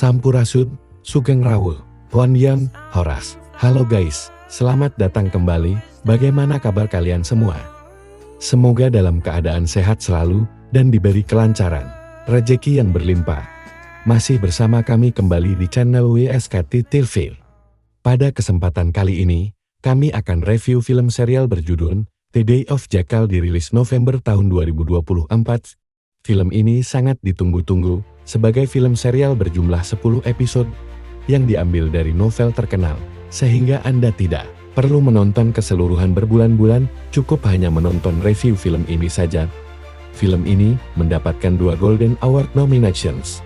Sampurasud, Sugeng Rawuh, Wan Yan, Horas. Halo guys, selamat datang kembali. Bagaimana kabar kalian semua? Semoga dalam keadaan sehat selalu dan diberi kelancaran, rezeki yang berlimpah. Masih bersama kami kembali di channel WSKT TV. Pada kesempatan kali ini, kami akan review film serial berjudul The Day of Jackal dirilis November tahun 2024. Film ini sangat ditunggu-tunggu sebagai film serial berjumlah 10 episode yang diambil dari novel terkenal, sehingga Anda tidak perlu menonton keseluruhan berbulan-bulan, cukup hanya menonton review film ini saja. Film ini mendapatkan 2 Golden Award nominations,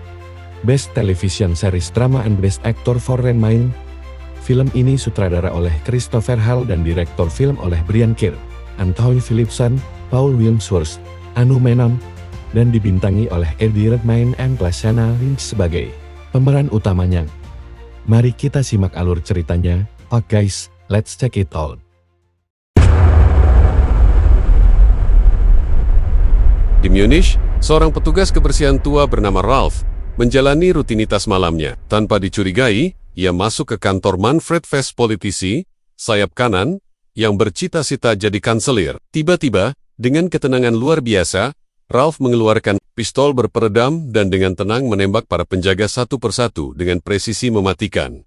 Best Television Series Drama and Best Actor for Main. Film ini sutradara oleh Christopher Hall dan direktor film oleh Brian Keir, Anthony Phillipson, Paul Williamsworth, Anu Menam, dan dibintangi oleh Eddie Redmayne dan Lashana Lynch sebagai pemeran utamanya. Mari kita simak alur ceritanya. Oke guys, let's check it out. Di Munich, seorang petugas kebersihan tua bernama Ralph menjalani rutinitas malamnya. Tanpa dicurigai, ia masuk ke kantor Manfred Fest, politisi sayap kanan yang bercita-cita jadi kanselir. Tiba-tiba, dengan ketenangan luar biasa, Ralph mengeluarkan pistol berperedam dan dengan tenang menembak para penjaga satu persatu dengan presisi mematikan.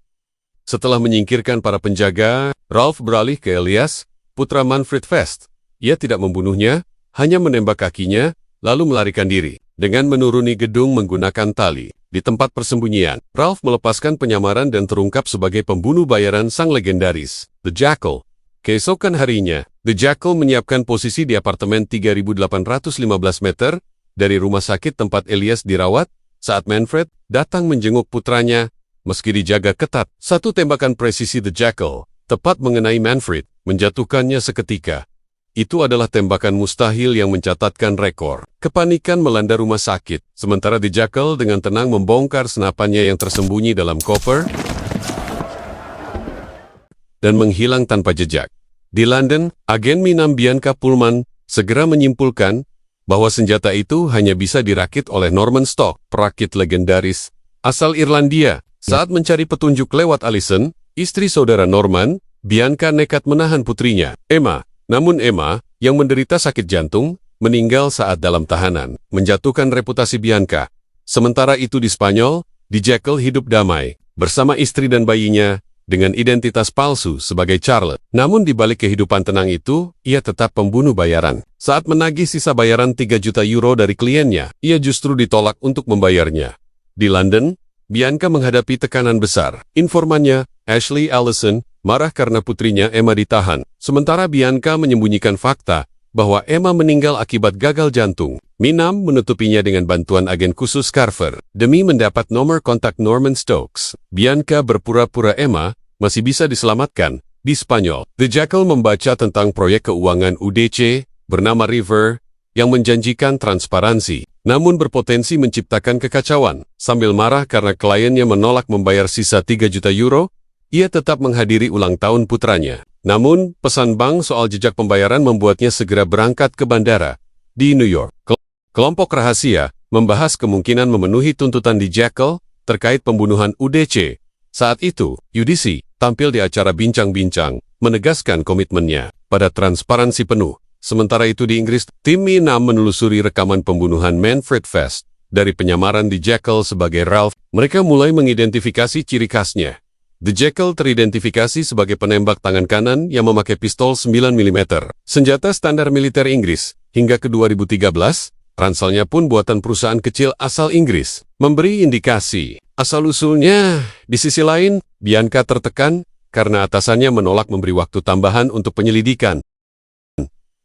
Setelah menyingkirkan para penjaga, Ralph beralih ke Elias, putra Manfred Fest. Ia tidak membunuhnya, hanya menembak kakinya, lalu melarikan diri dengan menuruni gedung menggunakan tali. Di tempat persembunyian, Ralph melepaskan penyamaran dan terungkap sebagai pembunuh bayaran sang legendaris, The Jackal. Keesokan harinya, The Jackal menyiapkan posisi di apartemen 3.815 meter dari rumah sakit tempat Elias dirawat saat Manfred datang menjenguk putranya. Meski dijaga ketat, satu tembakan presisi The Jackal tepat mengenai Manfred, menjatuhkannya seketika. Itu adalah tembakan mustahil yang mencatatkan rekor. Kepanikan melanda rumah sakit, sementara The Jackal dengan tenang membongkar senapannya yang tersembunyi dalam koper dan menghilang tanpa jejak. Di London, agen Minam Bianca Pullman segera menyimpulkan bahwa senjata itu hanya bisa dirakit oleh Norman Stock, perakit legendaris asal Irlandia. Saat mencari petunjuk lewat Alison, istri saudara Norman, Bianca nekat menahan putrinya, Emma. Namun Emma, yang menderita sakit jantung, meninggal saat dalam tahanan, menjatuhkan reputasi Bianca. Sementara itu di Spanyol, The Jackal hidup damai bersama istri dan bayinya dengan identitas palsu sebagai Charlotte. Namun di balik kehidupan tenang itu, ia tetap pembunuh bayaran. Saat menagih sisa bayaran 3 juta euro dari kliennya, ia justru ditolak untuk membayarnya. Di London, Bianca menghadapi tekanan besar. Informannya, Ashley Allison, marah karena putrinya Emma ditahan. Sementara Bianca menyembunyikan fakta bahwa Emma meninggal akibat gagal jantung. Minam menutupinya dengan bantuan agen khusus Carver. Demi mendapat nomor kontak Norman Stokes, Bianca berpura-pura Emma masih bisa diselamatkan. Di Spanyol, The Jackal membaca tentang proyek keuangan UDC bernama River yang menjanjikan transparansi, namun berpotensi menciptakan kekacauan. Sambil marah karena kliennya menolak membayar sisa 3 juta euro, ia tetap menghadiri ulang tahun putranya. Namun, pesan bank soal jejak pembayaran membuatnya segera berangkat ke bandara di New York. Kelompok rahasia membahas kemungkinan memenuhi tuntutan The Jackal terkait pembunuhan UDC. Saat itu, UDC tampil di acara bincang-bincang, menegaskan komitmennya pada transparansi penuh. Sementara itu di Inggris, tim Minam menelusuri rekaman pembunuhan Manfred Fest. Dari penyamaran The Jackal sebagai Ralph, mereka mulai mengidentifikasi ciri khasnya. The Jackal teridentifikasi sebagai penembak tangan kanan yang memakai pistol 9 mm. Senjata standar militer Inggris. Hingga ke 2013, ranselnya pun buatan perusahaan kecil asal Inggris. Memberi indikasi asal-usulnya. Di sisi lain, Bianca tertekan karena atasannya menolak memberi waktu tambahan untuk penyelidikan.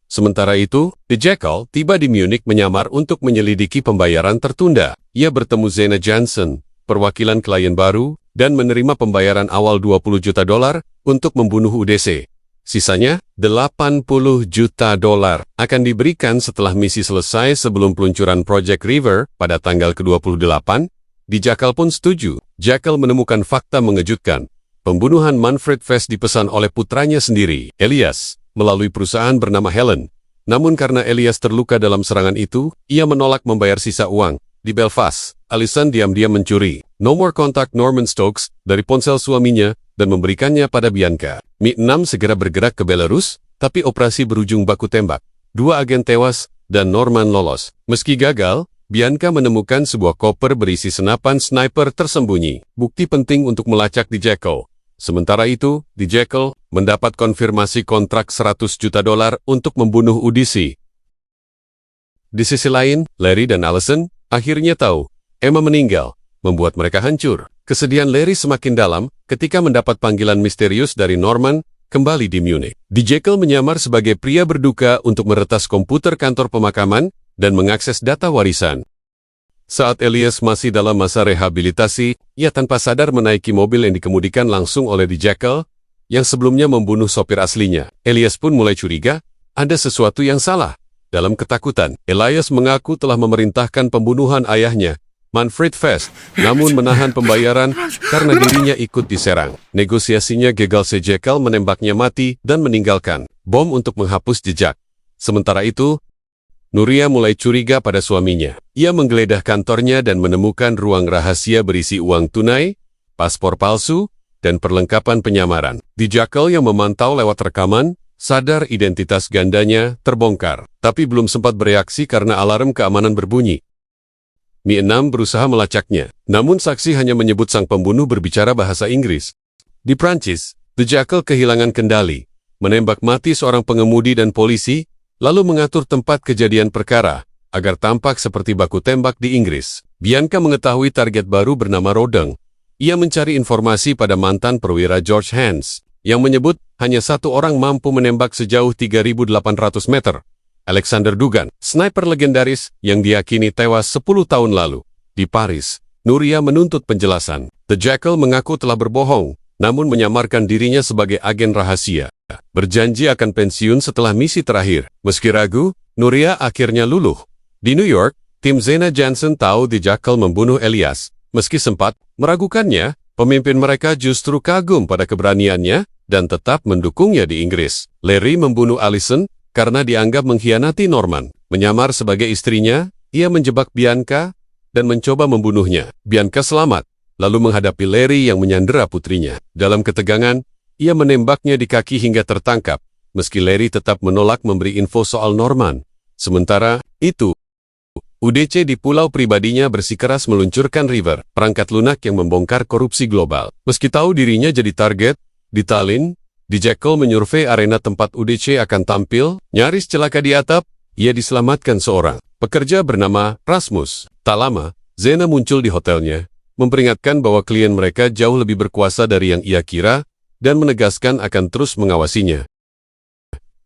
Sementara itu, The Jackal tiba di Munich menyamar untuk menyelidiki pembayaran tertunda. Ia bertemu Zena Johnson, perwakilan klien baru, dan menerima pembayaran awal 20 juta dolar untuk membunuh UDC. Sisanya, 80 juta dolar akan diberikan setelah misi selesai sebelum peluncuran Project River pada tanggal ke-28. The Jackal pun setuju. Jackal menemukan fakta mengejutkan. Pembunuhan Manfred Fest dipesan oleh putranya sendiri, Elias, melalui perusahaan bernama Helen. Namun karena Elias terluka dalam serangan itu, ia menolak membayar sisa uang. Di Belfast, Alison diam-diam mencuri. nomor kontak Norman Stokes dari ponsel suaminya dan memberikannya pada Bianca. Mi-6 segera bergerak ke Belarus, tapi operasi berujung baku tembak. 2 agen tewas dan Norman lolos. Meski gagal, Bianca menemukan sebuah koper berisi senapan sniper tersembunyi, bukti penting untuk melacak The Jackal. Sementara itu, The Jackal mendapat konfirmasi kontrak $100 juta untuk membunuh Udisi. Di sisi lain, Larry dan Allison akhirnya tahu Emma meninggal, membuat mereka hancur. Kesedihan Larry semakin dalam ketika mendapat panggilan misterius dari Norman kembali di Munich. The Jackal menyamar sebagai pria berduka untuk meretas komputer kantor pemakaman dan mengakses data warisan. Saat Elias masih dalam masa rehabilitasi, ia tanpa sadar menaiki mobil yang dikemudikan langsung oleh The Jackal yang sebelumnya membunuh sopir aslinya. Elias pun mulai curiga, ada sesuatu yang salah. Dalam ketakutan, Elias mengaku telah memerintahkan pembunuhan ayahnya, Manfred Fest, namun menahan pembayaran karena dirinya ikut diserang. Negosiasinya gagal, The Jackal menembaknya mati dan meninggalkan bom untuk menghapus jejak. Sementara itu, Nuria mulai curiga pada suaminya. Ia menggeledah kantornya dan menemukan ruang rahasia berisi uang tunai, paspor palsu, dan perlengkapan penyamaran. The Jackal yang memantau lewat rekaman sadar identitas gandanya terbongkar, tapi belum sempat bereaksi karena alarm keamanan berbunyi. Mi-6 berusaha melacaknya, namun saksi hanya menyebut sang pembunuh berbicara bahasa Inggris. Di Prancis, The Jackal kehilangan kendali, menembak mati seorang pengemudi dan polisi, lalu mengatur tempat kejadian perkara, agar tampak seperti baku tembak di Inggris. Bianca mengetahui target baru bernama Rodeng. Ia mencari informasi pada mantan perwira George Hans, yang menyebut hanya satu orang mampu menembak sejauh 3.800 meter. Alexander Dugan, sniper legendaris yang diyakini tewas 10 tahun lalu. Di Paris, Nuria menuntut penjelasan. The Jackal mengaku telah berbohong, namun menyamarkan dirinya sebagai agen rahasia. Berjanji akan pensiun setelah misi terakhir. Meski ragu, Nuria akhirnya luluh. Di New York, tim Zena Johnson tahu The Jackal membunuh Elias. Meski sempat meragukannya, pemimpin mereka justru kagum pada keberaniannya dan tetap mendukungnya di Inggris. Larry membunuh Allison karena dianggap mengkhianati Norman. Menyamar sebagai istrinya, ia menjebak Bianca dan mencoba membunuhnya. Bianca selamat, lalu menghadapi Larry yang menyandera putrinya. Dalam ketegangan, ia menembaknya di kaki hingga tertangkap, meski Larry tetap menolak memberi info soal Norman. Sementara itu, UDC di pulau pribadinya bersikeras meluncurkan River, perangkat lunak yang membongkar korupsi global. Meski tahu dirinya jadi target, di Tallinn, The Jackal menyurvei arena tempat UDC akan tampil. Nyaris celaka di atap, ia diselamatkan seorang pekerja bernama Rasmus. Tak lama, Zena muncul di hotelnya, memperingatkan bahwa klien mereka jauh lebih berkuasa dari yang ia kira, dan menegaskan akan terus mengawasinya.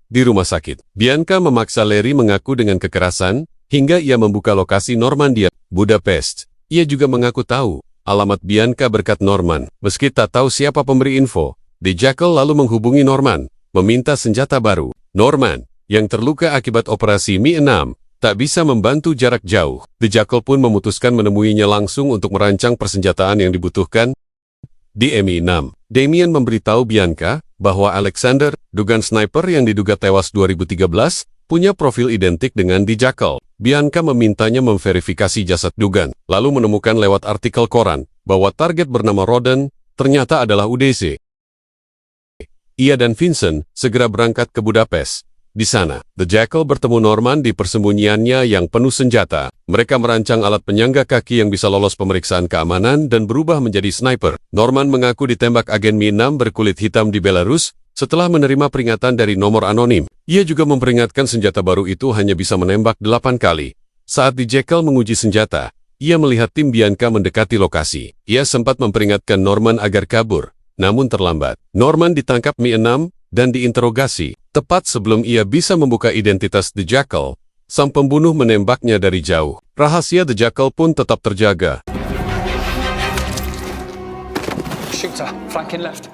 Di rumah sakit, Bianca memaksa Larry mengaku dengan kekerasan, hingga ia membuka lokasi Normandia, Budapest. Ia juga mengaku tahu alamat Bianca berkat Norman. Meski tak tahu siapa pemberi info, The Jackal lalu menghubungi Norman, meminta senjata baru. Norman, yang terluka akibat operasi Mi-6, tak bisa membantu jarak jauh. The Jackal pun memutuskan menemuinya langsung untuk merancang persenjataan yang dibutuhkan. Di Mi-6, Damien memberitahu Bianca bahwa Alexander, Dugan sniper yang diduga tewas 2013, punya profil identik dengan The Jackal. Bianca memintanya memverifikasi jasad Dugan, lalu menemukan lewat artikel koran bahwa target bernama Roden ternyata adalah UDC. Ia dan Vincent segera berangkat ke Budapest. Di sana, The Jackal bertemu Norman di persembunyiannya yang penuh senjata. Mereka merancang alat penyangga kaki yang bisa lolos pemeriksaan keamanan dan berubah menjadi sniper. Norman mengaku ditembak agen Mi-6 berkulit hitam di Belarus setelah menerima peringatan dari nomor anonim. Ia juga memperingatkan senjata baru itu hanya bisa menembak 8 kali. Saat The Jackal menguji senjata, ia melihat tim Bianca mendekati lokasi. Ia sempat memperingatkan Norman agar kabur, namun terlambat. Norman ditangkap Mi-6 dan diinterogasi. Tepat sebelum ia bisa membuka identitas The Jackal, sang pembunuh menembaknya dari jauh. Rahasia The Jackal pun tetap terjaga. Shooter, flanking left.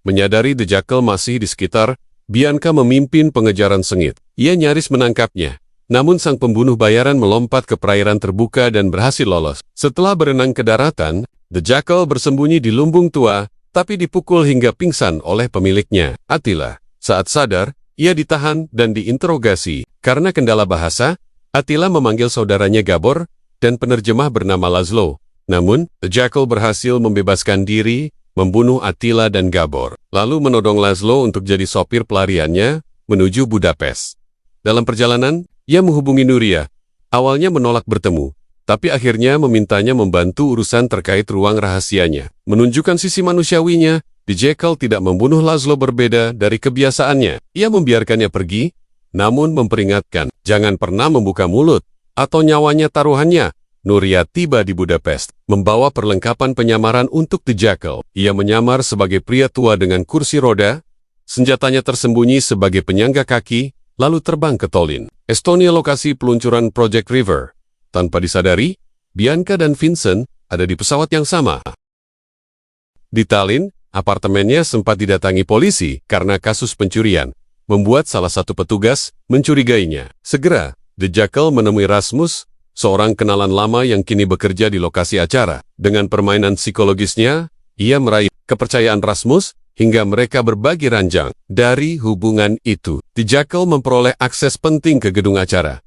Menyadari The Jackal masih di sekitar, Bianca memimpin pengejaran sengit. Ia nyaris menangkapnya. Namun sang pembunuh bayaran melompat ke perairan terbuka dan berhasil lolos. Setelah berenang ke daratan, The Jackal bersembunyi di lumbung tua, tapi dipukul hingga pingsan oleh pemiliknya, Attila. Saat sadar, ia ditahan dan diinterogasi. Karena kendala bahasa, Attila memanggil saudaranya Gabor dan penerjemah bernama Laszlo. Namun, The Jackal berhasil membebaskan diri, membunuh Attila dan Gabor, lalu menodong Laszlo untuk jadi sopir pelariannya menuju Budapest. Dalam perjalanan, ia menghubungi Nuria. Awalnya menolak bertemu, tapi akhirnya memintanya membantu urusan terkait ruang rahasianya. Menunjukkan sisi manusiawinya, The Jackal tidak membunuh Laszlo berbeda dari kebiasaannya. Ia membiarkannya pergi, namun memperingatkan, jangan pernah membuka mulut, atau nyawanya taruhannya. Nuria tiba di Budapest, membawa perlengkapan penyamaran untuk The Jackal. Ia menyamar sebagai pria tua dengan kursi roda, senjatanya tersembunyi sebagai penyangga kaki, lalu terbang ke Tallinn, Estonia, lokasi peluncuran Project River. Tanpa disadari, Bianca dan Vincent ada di pesawat yang sama. Di Tallinn, apartemennya sempat didatangi polisi karena kasus pencurian, membuat salah satu petugas mencurigainya. Segera, The Jackal menemui Rasmus, seorang kenalan lama yang kini bekerja di lokasi acara. Dengan permainan psikologisnya, ia meraih kepercayaan Rasmus hingga mereka berbagi ranjang. Dari hubungan itu, The Jackal memperoleh akses penting ke gedung acara.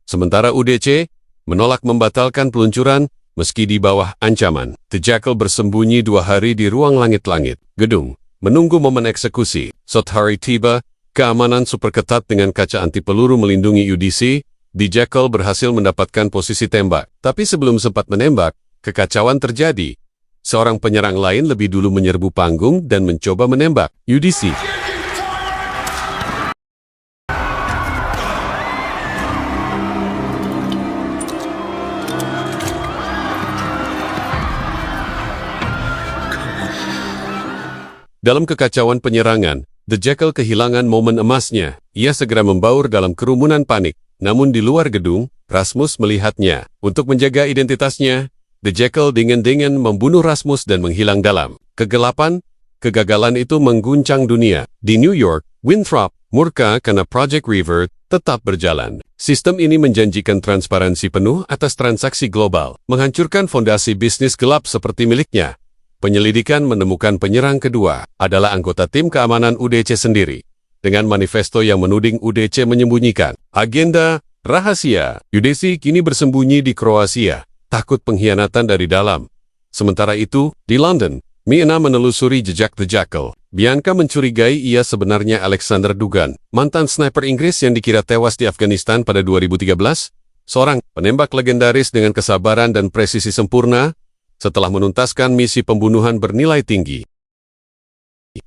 Sementara UDC menolak membatalkan peluncuran meski di bawah ancaman. The Jackal bersembunyi 2 hari di ruang langit-langit gedung, menunggu momen eksekusi. Saat hari tiba, keamanan super ketat dengan kaca anti peluru melindungi UDC. The Jackal berhasil mendapatkan posisi tembak, tapi sebelum sempat menembak, kekacauan terjadi. Seorang penyerang lain lebih dulu menyerbu panggung dan mencoba menembak UDC. Dalam kekacauan penyerangan, The Jackal kehilangan momen emasnya. Ia segera membaur dalam kerumunan panik. Namun di luar gedung, Rasmus melihatnya. Untuk menjaga identitasnya, The Jackal dingin-dingin membunuh Rasmus dan menghilang dalam kegelapan. Kegagalan itu mengguncang dunia. Di New York, Winthrop murka karena Project River tetap berjalan. Sistem ini menjanjikan transparansi penuh atas transaksi global, menghancurkan fondasi bisnis gelap seperti miliknya. Penyelidikan menemukan penyerang kedua adalah anggota tim keamanan UDC sendiri. Dengan manifesto yang menuding UDC menyembunyikan agenda rahasia. UDC kini bersembunyi di Kroasia, takut pengkhianatan dari dalam. Sementara itu, di London, Mina menelusuri jejak The Jackal. Bianca mencurigai ia sebenarnya Alexander Dugan, mantan sniper Inggris yang dikira tewas di Afghanistan pada 2013, seorang penembak legendaris dengan kesabaran dan presisi sempurna, setelah menuntaskan misi pembunuhan bernilai tinggi.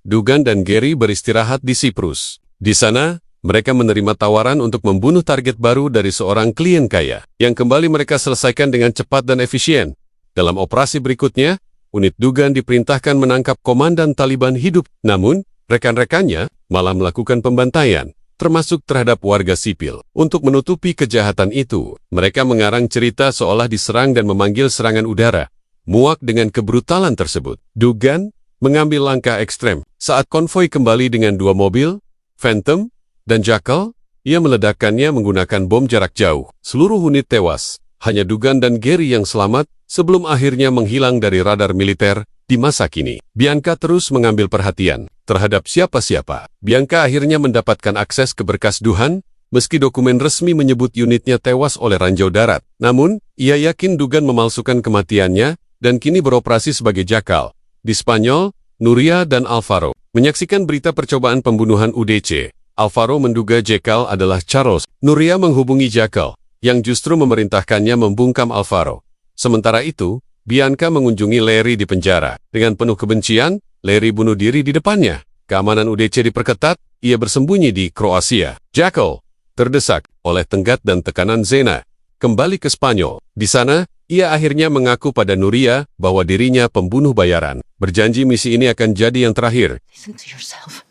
Dugan dan Gary beristirahat di Siprus. Di sana, mereka menerima tawaran untuk membunuh target baru dari seorang klien kaya, yang kembali mereka selesaikan dengan cepat dan efisien. Dalam operasi berikutnya, unit Dugan diperintahkan menangkap komandan Taliban hidup. Namun, rekan-rekannya malah melakukan pembantaian, termasuk terhadap warga sipil. Untuk menutupi kejahatan itu, mereka mengarang cerita seolah diserang dan memanggil serangan udara. Muak dengan kebrutalan tersebut, Dugan mengambil langkah ekstrem. Saat konvoi kembali dengan 2 mobil, Phantom dan Jackal, ia meledakkannya menggunakan bom jarak jauh. Seluruh unit tewas, hanya Dugan dan Gary yang selamat sebelum akhirnya menghilang dari radar militer di masa kini. Bianca terus mengambil perhatian terhadap siapa-siapa. Bianca akhirnya mendapatkan akses ke berkas Duhan, meski dokumen resmi menyebut unitnya tewas oleh ranjau darat. Namun, ia yakin Dugan memalsukan kematiannya dan kini beroperasi sebagai Jackal. Di Spanyol, Nuria dan Alvaro menyaksikan berita percobaan pembunuhan UDC. Alvaro menduga Jackal adalah Charles. Nuria menghubungi Jackal, yang justru memerintahkannya membungkam Alvaro. Sementara itu, Bianca mengunjungi Larry di penjara. Dengan penuh kebencian, Larry bunuh diri di depannya. Keamanan UDC diperketat, ia bersembunyi di Kroasia. Jackal terdesak oleh tenggat dan tekanan Zena, kembali ke Spanyol. Di sana, ia akhirnya mengaku pada Nuria bahwa dirinya pembunuh bayaran. Berjanji misi ini akan jadi yang terakhir. Listen to yourself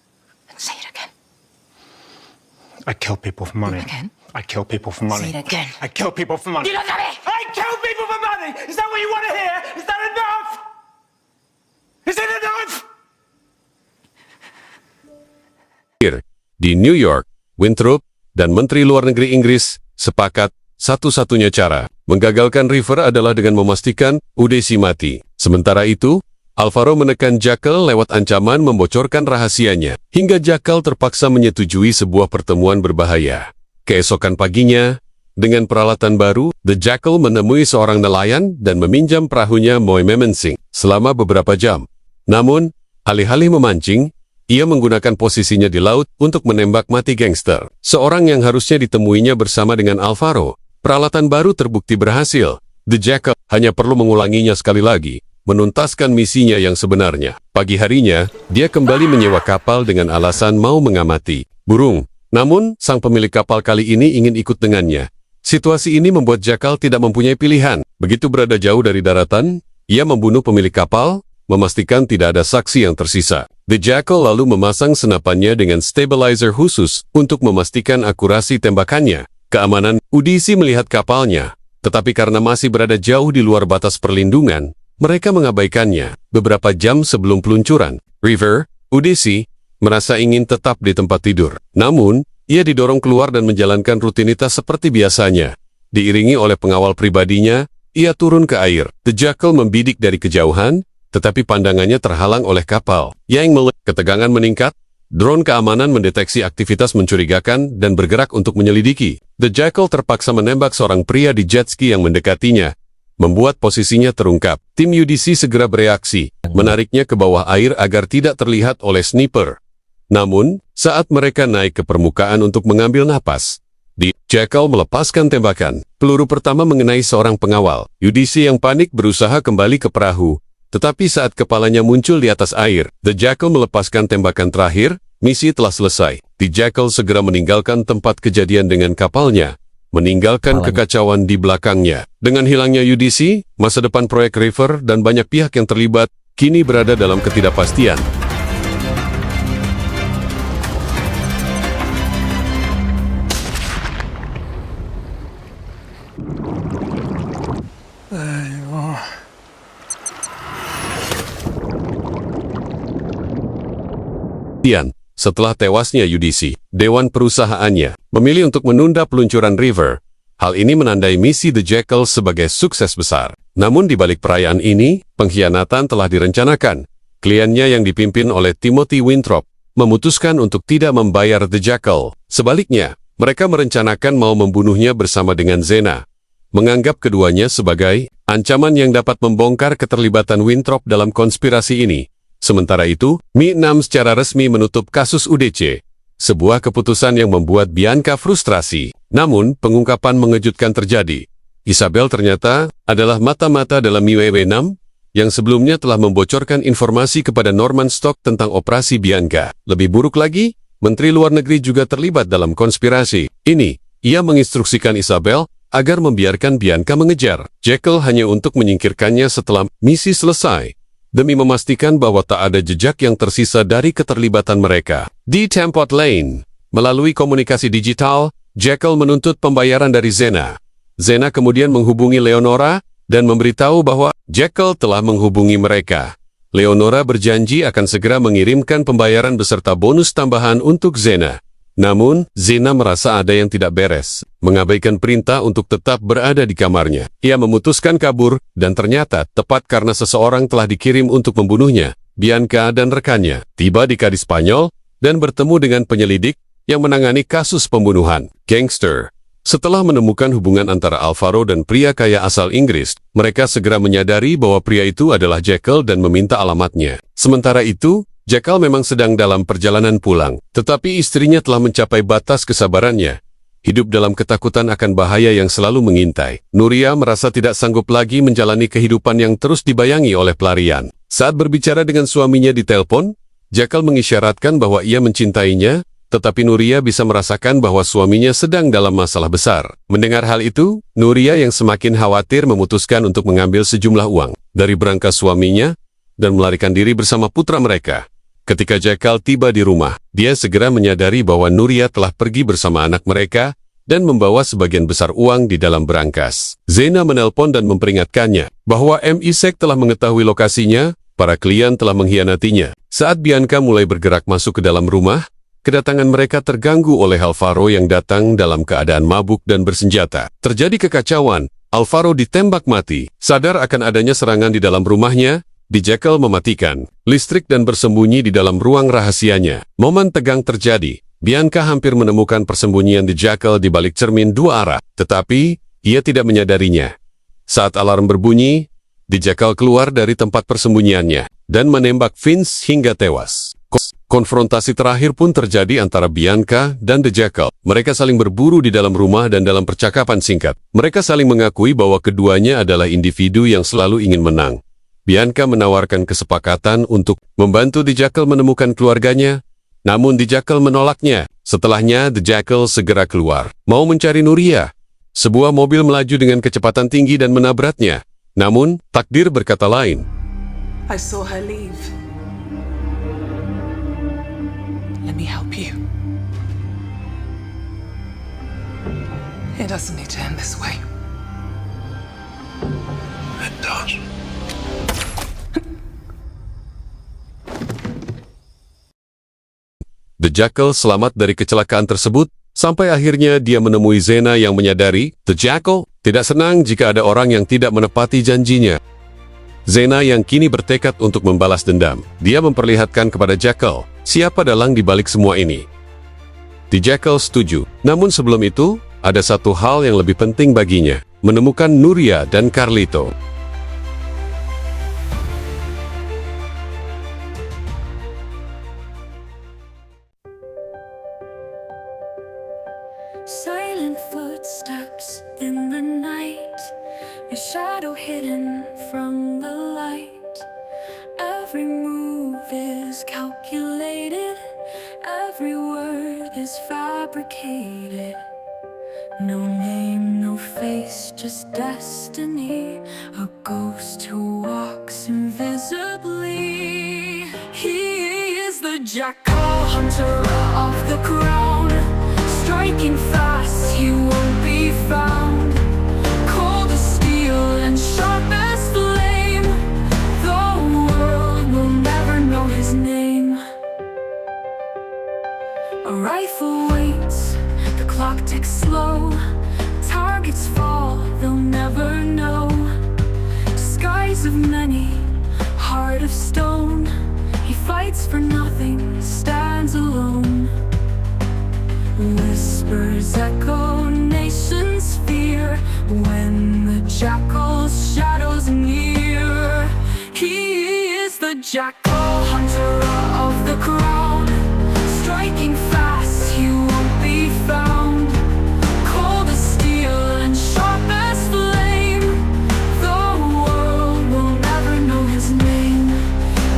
and say it again. I kill people for money. Again? I kill people for money. Say it again. I kill people for money. You don't know it! I kill people for money! Is that what you want to hear? Is that enough? Is it enough? Di New York, Winthrop dan Menteri Luar Negeri Inggris sepakat satu-satunya cara menggagalkan River adalah dengan memastikan UDC mati. Sementara itu, Alvaro menekan Jackal lewat ancaman membocorkan rahasianya, hingga Jackal terpaksa menyetujui sebuah pertemuan berbahaya. Keesokan paginya, Dengan peralatan baru, The Jackal menemui seorang nelayan dan meminjam perahunya Moy Memensing selama beberapa jam. Namun, alih-alih memancing, ia menggunakan posisinya di laut untuk menembak mati gangster. Seorang yang harusnya ditemuinya bersama dengan Alvaro. Peralatan baru terbukti berhasil. The Jackal hanya perlu mengulanginya sekali lagi, menuntaskan misinya yang sebenarnya. Pagi harinya, dia kembali menyewa kapal dengan alasan mau mengamati burung. Namun, sang pemilik kapal kali ini ingin ikut dengannya. Situasi ini membuat Jackal tidak mempunyai pilihan. Begitu berada jauh dari daratan, ia membunuh pemilik kapal, memastikan tidak ada saksi yang tersisa. The Jackal lalu memasang senapannya dengan stabilizer khusus untuk memastikan akurasi tembakannya. Keamanan, Udisi melihat kapalnya, tetapi karena masih berada jauh di luar batas perlindungan, mereka mengabaikannya. Beberapa jam sebelum peluncuran, River, Udisi, merasa ingin tetap di tempat tidur. Namun, ia didorong keluar dan menjalankan rutinitas seperti biasanya. Diiringi oleh pengawal pribadinya, ia turun ke air. The Jackal membidik dari kejauhan, tetapi pandangannya terhalang oleh kapal. Ketegangan meningkat, drone keamanan mendeteksi aktivitas mencurigakan dan bergerak untuk menyelidiki. The Jackal terpaksa menembak seorang pria di jet ski yang mendekatinya, membuat posisinya terungkap. Tim UDC segera bereaksi, menariknya ke bawah air agar tidak terlihat oleh sniper. Namun, saat mereka naik ke permukaan untuk mengambil napas, The Jackal melepaskan tembakan. Peluru pertama mengenai seorang pengawal. UDC yang panik berusaha kembali ke perahu, tetapi saat kepalanya muncul di atas air, The Jackal melepaskan tembakan terakhir. Misi telah selesai. The Jackal segera meninggalkan tempat kejadian dengan kapalnya, meninggalkan kekacauan di belakangnya. Dengan hilangnya UDC, masa depan proyek River dan banyak pihak yang terlibat kini berada dalam ketidakpastian. Setelah tewasnya UDC, Dewan perusahaannya memilih untuk menunda peluncuran River. Hal ini menandai misi The Jackal sebagai sukses besar. Namun di balik perayaan ini, pengkhianatan telah direncanakan. Kliennya yang dipimpin oleh Timothy Winthrop memutuskan untuk tidak membayar The Jackal. Sebaliknya, mereka merencanakan mau membunuhnya bersama dengan Zena, menganggap keduanya sebagai ancaman yang dapat membongkar keterlibatan Winthrop dalam konspirasi ini. Sementara itu, Mi-6 secara resmi menutup kasus UDC, sebuah keputusan yang membuat Bianca frustrasi. Namun, pengungkapan mengejutkan terjadi. Isabel ternyata adalah mata-mata dalam Mi-6 yang sebelumnya telah membocorkan informasi kepada Norman Stock tentang operasi Bianca. Lebih buruk lagi, Menteri Luar Negeri juga terlibat dalam konspirasi ini. Ia menginstruksikan Isabel agar membiarkan Bianca mengejar Jackal hanya untuk menyingkirkannya setelah misi selesai, demi memastikan bahwa tak ada jejak yang tersisa dari keterlibatan mereka. Di Tempot Lane, melalui komunikasi digital, Jackal menuntut pembayaran dari Zena. Zena kemudian menghubungi Leonora dan memberitahu bahwa Jackal telah menghubungi mereka. Leonora berjanji akan segera mengirimkan pembayaran beserta bonus tambahan untuk Zena. Namun, Zena merasa ada yang tidak beres, mengabaikan perintah untuk tetap berada di kamarnya. Ia memutuskan kabur, dan ternyata tepat karena seseorang telah dikirim untuk membunuhnya, Bianca dan rekannya tiba di Kadi Spanyol dan bertemu dengan penyelidik yang menangani kasus pembunuhan gangster. Setelah menemukan hubungan antara Alvaro dan pria kaya asal Inggris, mereka segera menyadari bahwa pria itu adalah Jackal dan meminta alamatnya. Sementara itu, Jackal memang sedang dalam perjalanan pulang, tetapi istrinya telah mencapai batas kesabarannya. Hidup dalam ketakutan akan bahaya yang selalu mengintai. Nuria merasa tidak sanggup lagi menjalani kehidupan yang terus dibayangi oleh pelarian. Saat berbicara dengan suaminya di telepon, Jackal mengisyaratkan bahwa ia mencintainya, tetapi Nuria bisa merasakan bahwa suaminya sedang dalam masalah besar. Mendengar hal itu, Nuria yang semakin khawatir memutuskan untuk mengambil sejumlah uang dari berangkas suaminya dan melarikan diri bersama putra mereka. Ketika Jackal tiba di rumah, dia segera menyadari bahwa Nuria telah pergi bersama anak mereka dan membawa sebagian besar uang di dalam berangkas. Zena menelpon dan memperingatkannya bahwa MI6 telah mengetahui lokasinya, para klien telah mengkhianatinya. Saat Bianca mulai bergerak masuk ke dalam rumah, kedatangan mereka terganggu oleh Alvaro yang datang dalam keadaan mabuk dan bersenjata. Terjadi kekacauan, Alvaro ditembak mati. Sadar akan adanya serangan di dalam rumahnya, The Jackal mematikan listrik dan bersembunyi di dalam ruang rahasianya. Momen tegang terjadi. Bianca hampir menemukan persembunyian The Jackal di balik cermin dua arah, tetapi ia tidak menyadarinya. Saat alarm berbunyi, The Jackal keluar dari tempat persembunyiannya dan menembak Vince hingga tewas. Konfrontasi terakhir pun terjadi antara Bianca dan The Jackal. Mereka saling berburu di dalam rumah dan dalam percakapan singkat. Mereka saling mengakui bahwa keduanya adalah individu yang selalu ingin menang. Bianca menawarkan kesepakatan untuk membantu The Jackal menemukan keluarganya, namun The Jackal menolaknya. Setelahnya, The Jackal segera keluar, mau mencari Nuria. Sebuah mobil melaju dengan kecepatan tinggi dan menabraknya. Namun, takdir berkata lain. I saw her leave. Let me help you. It doesn't need to end this way. It does. The Jackal selamat dari kecelakaan tersebut, sampai akhirnya dia menemui Xena yang menyadari The Jackal tidak senang jika ada orang yang tidak menepati janjinya. Xena yang kini bertekad untuk membalas dendam. Dia memperlihatkan kepada Jackal siapa dalang di balik semua ini. The Jackal setuju, namun sebelum itu, ada satu hal yang lebih penting baginya, menemukan Nuria dan Carlito. Silent footsteps in the night, a shadow hidden from the light. Every move is calculated, every word is fabricated. No name, no face, just destiny, a ghost who walks invisibly. He is the Jackal, hunter of the crown. Striking fast, he won't be found. Cold as steel and sharp as flame. The world will never know his name. A rifle waits, the clock ticks slow. Targets fall, they'll never know. Skies of many, heart of stone. He fights for nothing, stands alone. Whispers echo, nations fear when the Jackal's shadows near. He is the Jackal, hunter of the crown. Striking fast, he won't be found. Cold as steel and sharp as flame. The world will never know his name.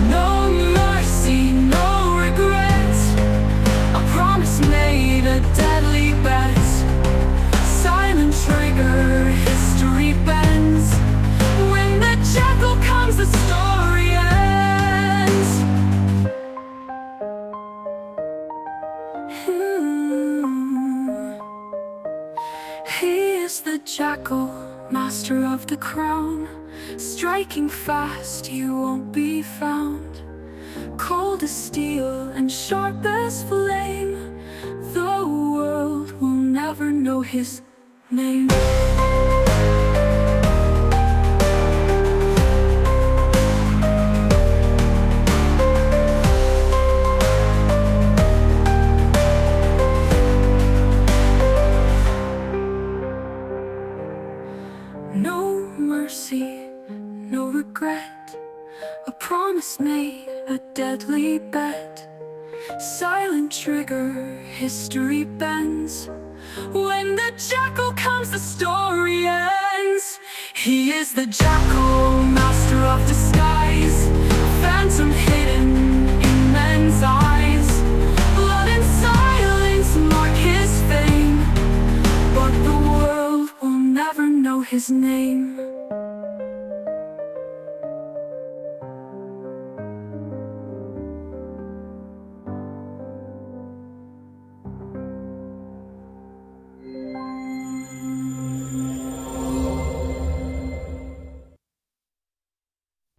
No mercy, no regret. A promise made, a deadly bet. Silent trigger, history bends. When the Jackal comes, the story ends. He is the Jackal, master of the crown. Striking fast, he won't be found. Cold as steel and sharp as flame. The world will never know his name. No mercy, no regret. A promise made, a deadly bet. Silent trigger, history bends. When the Jackal comes, the story ends. He is the Jackal, master of disguise. Phantom hidden in men's eyes. Blood and silence mark his fame, but the world will never know his name.